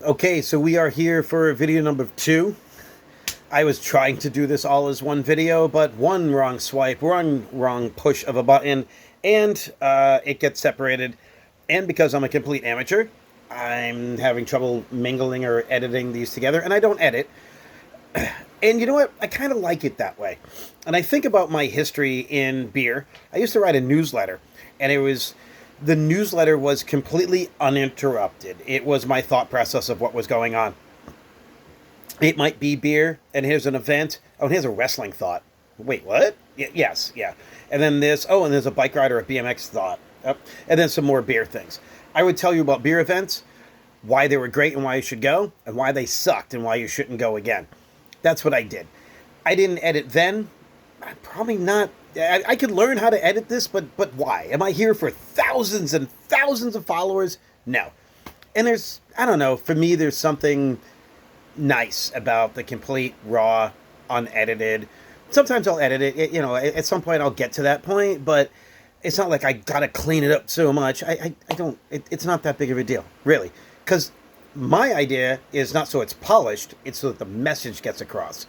Okay, so we are here for video number 2. I was trying to do this all as one video, but one wrong swipe, wrong push of a button, and it gets separated. And because I'm a complete amateur, I'm having trouble mingling or editing these together, and I don't edit. And you know what? I kind of like it that way. And I think about my history in beer. I used to write a newsletter, and the newsletter was completely uninterrupted. It was my thought process of what was going on. It might be beer, and here's an event. Oh, and here's a wrestling thought. Wait, what? Yes, yeah. And then and there's a bike ride or a BMX thought. Yep. And then some more beer things. I would tell you about beer events, why they were great and why you should go, and why they sucked and why you shouldn't go again. That's what I did. I didn't edit then. I'm probably not. I could learn how to edit this, but why? Am I here for thousands and thousands of followers? No. And I don't know, for me, there's something nice about the complete, raw, unedited. Sometimes I'll edit it. At some point I'll get to that point, but it's not like I gotta clean it up so much. I don't. It's not that big of a deal, really, because my idea is not so it's polished, it's so that the message gets across.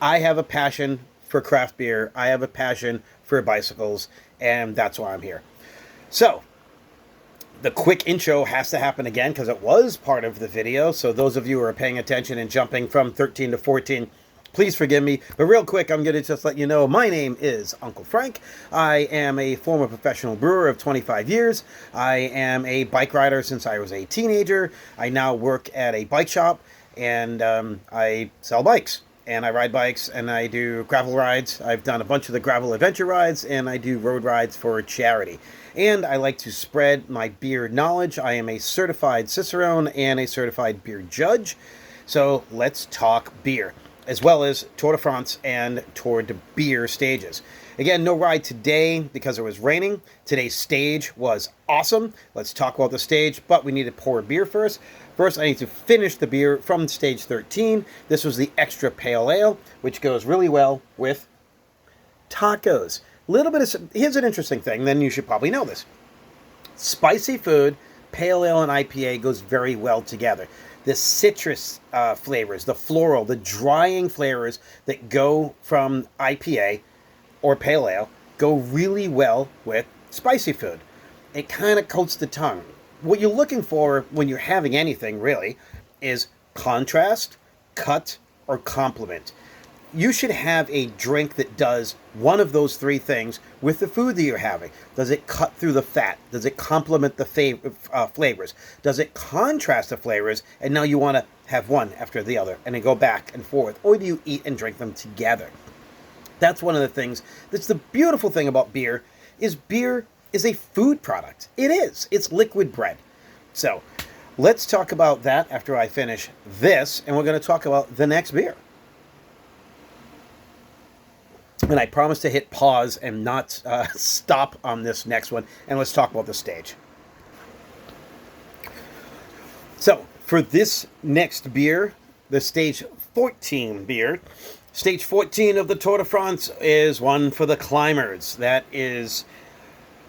I have a passion for craft beer. I have a passion for bicycles, and that's why I'm here. So, the quick intro has to happen again because it was part of the video. So those of you who are paying attention and jumping from 13 to 14, please forgive me. But real quick, I'm going to just let you know, my name is Uncle Frank. I am a former professional brewer of 25 years. I am a bike rider since I was a teenager. I now work at a bike shop, and I sell bikes. And I ride bikes, and I do gravel rides. I've done a bunch of the gravel adventure rides, and I do road rides for charity. And I like to spread my beer knowledge. I am a certified Cicerone and a certified beer judge. So let's talk beer, as well as Tour de France and Tour de Beer stages. Again, no ride today because it was raining. Today's stage was awesome. Let's talk about the stage, but we need to pour beer first. First, I need to finish the beer from stage 13. This was the extra pale ale, which goes really well with tacos. Here's an interesting thing, then you should probably know this. Spicy food, pale ale, and IPA goes very well together. The citrus flavors, the floral, the drying flavors that go from IPA or pale ale go really well with spicy food. It kind of coats the tongue. What you're looking for when you're having anything, really, is contrast, cut, or complement. You should have a drink that does one of those three things with the food that you're having. Does it cut through the fat? Does it complement the flavors? Does it contrast the flavors? And now you want to have one after the other and then go back and forth. Or do you eat and drink them together? That's one of the things. That's the beautiful thing about beer is a food product. It is. It's liquid bread. So let's talk about that after I finish this, and we're going to talk about the next beer. And I promise to hit pause and not stop on this next one, and let's talk about the stage. So for this next beer, the stage 14 beer, stage 14 of the Tour de France is one for the climbers. That is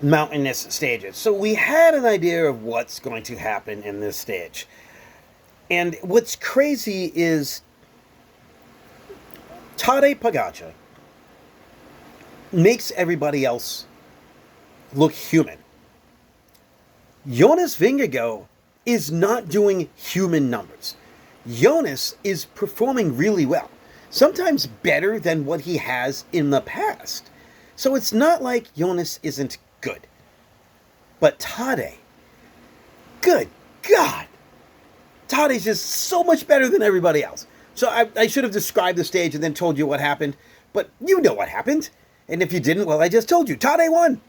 mountainous stages. So we had an idea of what's going to happen in this stage. And what's crazy is Tadej Pogačar makes everybody else look human. Jonas Vingegaard is not doing human numbers. Jonas is performing really well, sometimes better than what he has in the past. So it's not like Jonas isn't good. But Tadej, good God, Tadej's just so much better than everybody else. So I should have described the stage and then told you what happened, but you know what happened. And if you didn't, well, I just told you, Tadej won.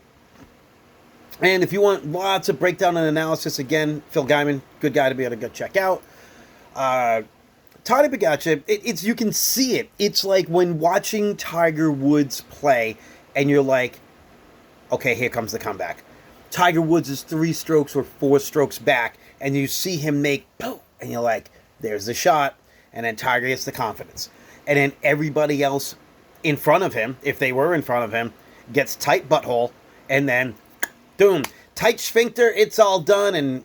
And if you want lots of breakdown and analysis, again, Phil Guyman, good guy to be able to go check out. Tadej Pogačar, it's you can see it. It's like when watching Tiger Woods play, and you're like, okay, here comes the comeback. Tiger Woods is 3 strokes or 4 strokes back, and you see him make boom, and you're like, there's the shot, and then Tiger gets the confidence. And then everybody else in front of him, if they were in front of him, gets tight butthole, and then, tight sphincter, it's all done, and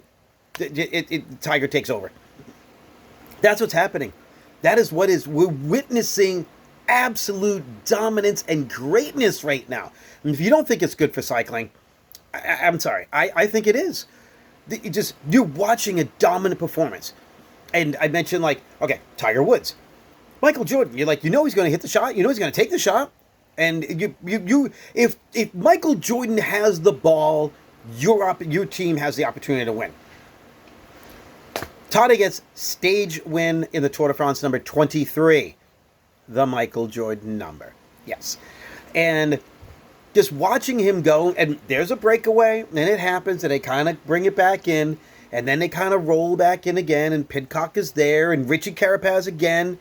Tiger takes over. That's what's happening. That is what is, we're witnessing absolute dominance and greatness right now. And if you don't think it's good for cycling, I'm sorry. I think it is. You're watching a dominant performance. And I mentioned, like, okay, Tiger Woods, Michael Jordan. You're like, he's going to hit the shot. He's going to take the shot. And if Michael Jordan has the ball, your team has the opportunity to win. Tade gets stage win in the Tour de France, number 23, the Michael Jordan number. Yes. And just watching him go, and there's a breakaway, and it happens, and they kind of bring it back in, and then they kind of roll back in again, and Pidcock is there, and Richard Carapaz again,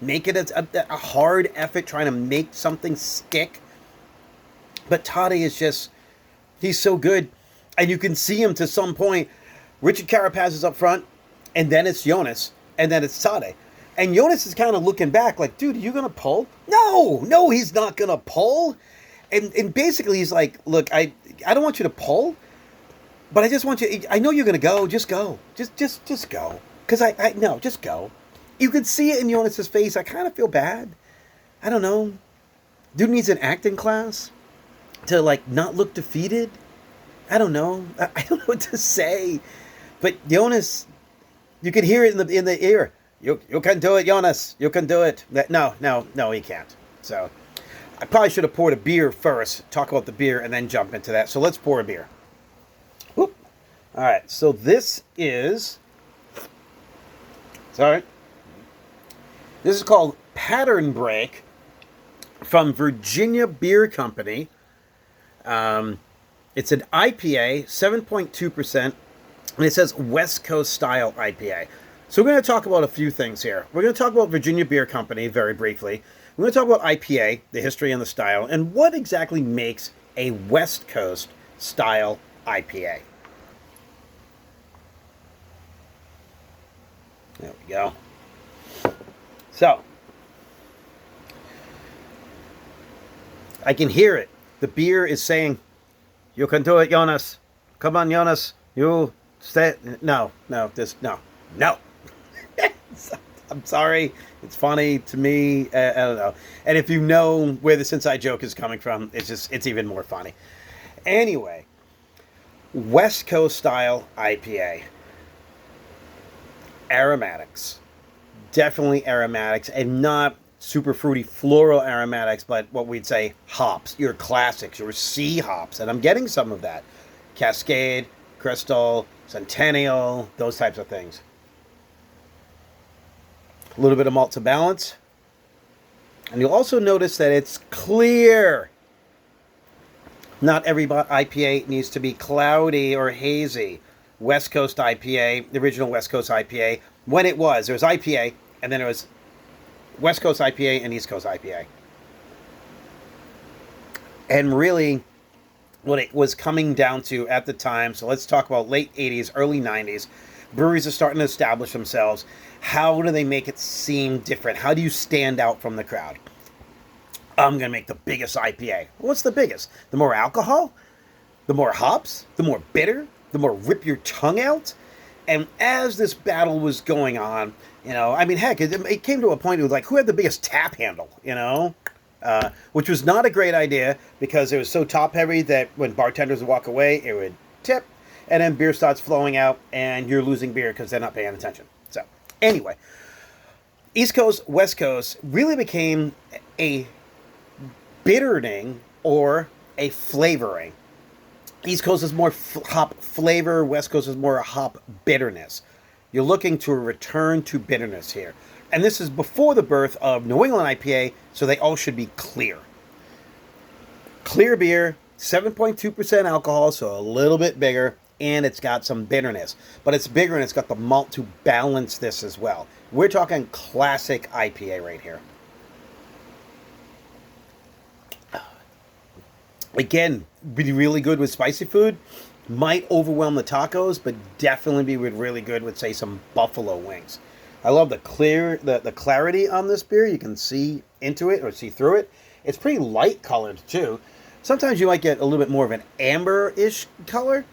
make it a hard effort trying to make something stick. But Tade is just, he's so good. And you can see him to some point. Richard Carapaz is up front, and then it's Jonas, and then it's Tade. And Jonas is kind of looking back like, dude, are you going to pull? No, he's not going to pull. And basically he's like, look, I don't want you to pull, but I just want you, I know you're going to go. Just go. Just go. Because no, just go. You can see it in Jonas's face. I kind of feel bad. I don't know. Dude needs an acting class to, like, not look defeated. I don't know. I don't know what to say. But Jonas, you could hear it in the ear. You can do it, Jonas. You can do it. No, he can't. So I probably should have poured a beer first, talk about the beer, and then jump into that. So let's pour a beer. Whoop. All right. So this is... Sorry. This is called Pattern Break from Virginia Beer Company. It's an IPA, 7.2%, and it says West Coast style IPA. So we're going to talk about a few things here. We're going to talk about Virginia Beer Company very briefly. We're going to talk about IPA, the history and the style, and what exactly makes a West Coast style IPA. There we go. So, I can hear it. The beer is saying, you can do it, Jonas. Come on, Jonas. You stay. No. I'm sorry. It's funny to me. I don't know. And if you know where this inside joke is coming from, it's even more funny. Anyway, West Coast style IPA. Aromatics. Definitely aromatics, and not super fruity floral aromatics, but what we'd say hops, your classics, your C hops. And I'm getting some of that. Cascade, Crystal, Centennial, those types of things. A little bit of malt to balance. And you'll also notice that it's clear. Not every IPA needs to be cloudy or hazy. West Coast IPA, the original West Coast IPA, when it was, there was IPA, and then there was West Coast IPA and East Coast IPA. And really, what it was coming down to at the time, so let's talk about late 80s, early 90s, breweries are starting to establish themselves. How do they make it seem different? How do you stand out from the crowd? I'm going to make the biggest IPA. What's the biggest? The more alcohol? The more hops? The more bitter? The more rip your tongue out? And as this battle was going on, I mean, heck, it came to a point it was like, who had the biggest tap handle, which was not a great idea because it was so top heavy that when bartenders would walk away, it would tip, and then beer starts flowing out, and you're losing beer because they're not paying attention. So, anyway, East Coast, West Coast really became a bittering or a flavoring. East Coast is more hop flavor. West Coast is more hop bitterness. You're looking to a return to bitterness here. And this is before the birth of New England IPA, so they all should be clear. Clear beer, 7.2% alcohol, so a little bit bigger, and it's got some bitterness. But it's bigger and it's got the malt to balance this as well. We're talking classic IPA right here. Again, be really good with spicy food. Might overwhelm the tacos, but definitely be really good with, say, some buffalo wings. I love the clarity on this beer. You can see into it or see through it. It's pretty light colored too. Sometimes you might get a little bit more of an amber-ish color.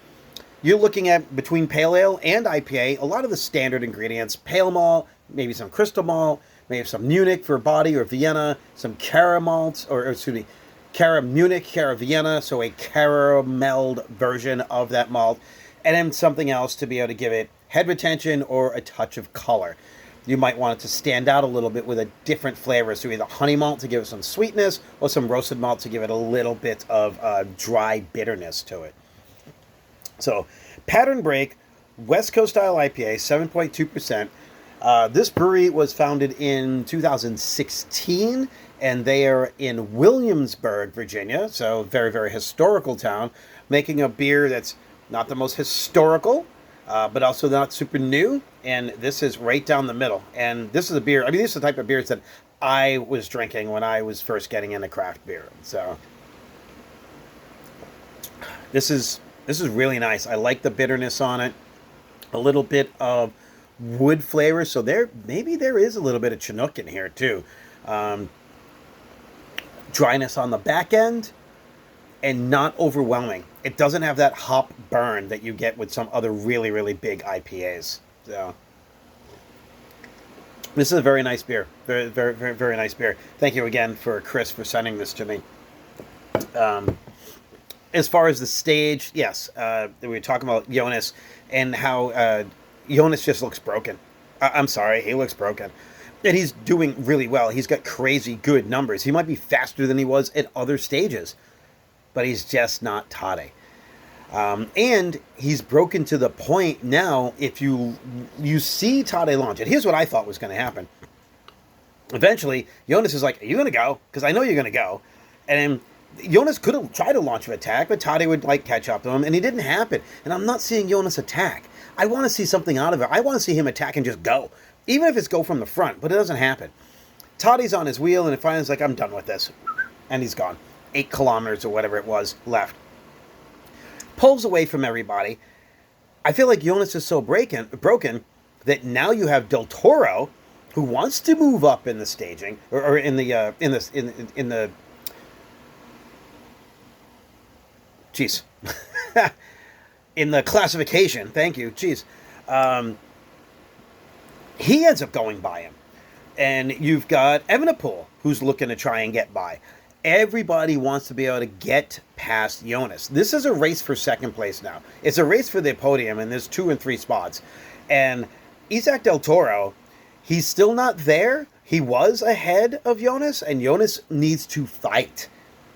you're looking at between pale ale and IPA, a lot of the standard ingredients: pale malt, maybe some crystal malt, maybe some Munich for body or Vienna, some Cara malt, or excuse me, Cara Munich, Cara Vienna, so a carameled version of that malt, and then something else to be able to give it head retention or a touch of color. You might want it to stand out a little bit with a different flavor. So either honey malt to give it some sweetness, or some roasted malt to give it a little bit of dry bitterness to it. So, Pattern Break, West Coast style IPA, 7.2%. This brewery was founded in 2016, and they are in Williamsburg, Virginia. So, very, very historical town, making a beer that's not the most historical, but also not super new. And this is right down the middle. And this is a beer, I mean, this is the type of beers that I was drinking when I was first getting into craft beer. So this is really nice. I like the bitterness on it. A little bit of wood flavor. So maybe there is a little bit of Chinook in here too. Dryness on the back end, and not overwhelming. It doesn't have that hop burn that you get with some other really, really big IPAs. So this is a very nice beer. Very, very, very, very nice beer. Thank you again for Chris for sending this to me. As far as the stage, yes, we were talking about Jonas and how Jonas just looks broken. I'm sorry, he looks broken. And he's doing really well. He's got crazy good numbers. He might be faster than he was at other stages, but he's just not Tade. And he's broken to the point now, if you see Tade launch, and here's what I thought was going to happen. Eventually, Jonas is like, are you going to go? Because I know you're going to go. And then Jonas could have tried to launch an attack, but Tade would catch up to him, and it didn't happen. And I'm not seeing Jonas attack. I want to see something out of it. I want to see him attack and just go. Even if it's go from the front, but it doesn't happen. Tade's on his wheel, and it finally is like, I'm done with this. And he's gone. 8 kilometers or whatever it was left. Pulls away from everybody. I feel like Jonas is so broken that now you have Del Toro, who wants to move up in the staging or in the jeez, in the classification. Thank you. Jeez, he ends up going by him, and you've got Evenepoel, who's looking to try and get by. Everybody wants to be able to get past Jonas. This is a race for second place now. It's a race for the podium, and there's 2 and 3 spots. And Isaac Del Toro, he's still not there. He was ahead of Jonas, and Jonas needs to fight.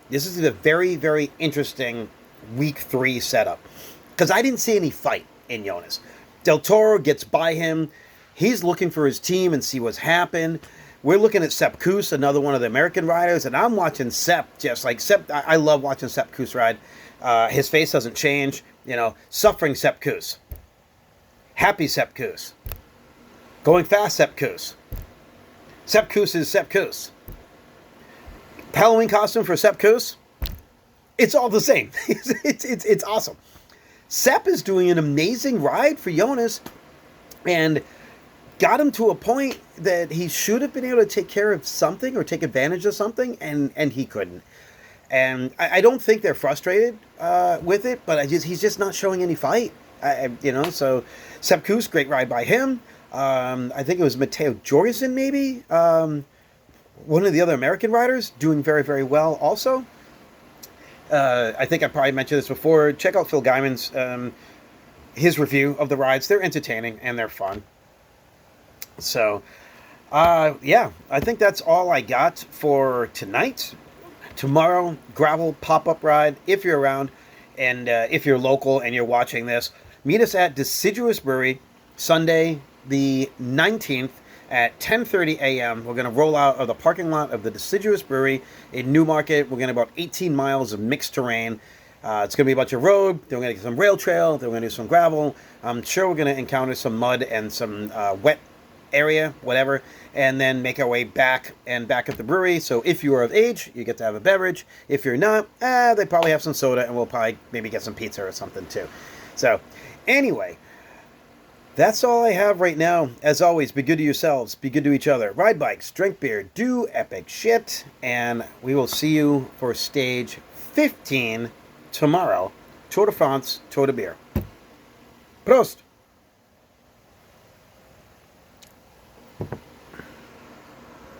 This is a very, very interesting week 3 setup, because I didn't see any fight in Jonas. Del Toro gets by him. He's looking for his team and see what's happened. We're looking at Sepp Kuss, another one of the American riders, and I'm watching Sepp, just like Sepp. I love watching Sepp Kuss ride. His face doesn't change. You know, suffering Sepp Kuss. Happy Sepp Kuss. Going fast Sepp Kuss. Sepp Kuss is Sepp Kuss. Halloween costume for Sepp Kuss. It's all the same. It's awesome. Sepp is doing an amazing ride for Jonas, and got him to a point that he should have been able to take care of something or take advantage of something, and he couldn't. And I don't think they're frustrated with it, but he's just not showing any fight. So Sepp Kuss, great ride by him. I think it was Matteo Jorgensen, maybe. One of the other American riders doing very, very well also. I think I probably mentioned this before. Check out Phil Guyman's his review of the rides. They're entertaining and they're fun. So, yeah, I think that's all I got for tonight. Tomorrow, gravel pop-up ride, if you're around, and if you're local and you're watching this, meet us at Deciduous Brewery, Sunday the 19th at 10:30 a.m. We're going to roll out of the parking lot of the Deciduous Brewery in Newmarket. We're going to about 18 miles of mixed terrain. It's going to be a bunch of road. Then we're going to get some rail trail. Then we're going to do some gravel. I'm sure we're going to encounter some mud and some wet area, whatever, and then make our way back at the brewery. So if you are of age, you get to have a beverage. If you're not, they probably have some soda, and we'll probably maybe get some pizza or something too. So anyway, that's all I have right now. As always, be good to yourselves, be good to each other, ride bikes, drink beer, do epic shit, and we will see you for stage 15 tomorrow. Tour de France, Tour de Beer. Prost!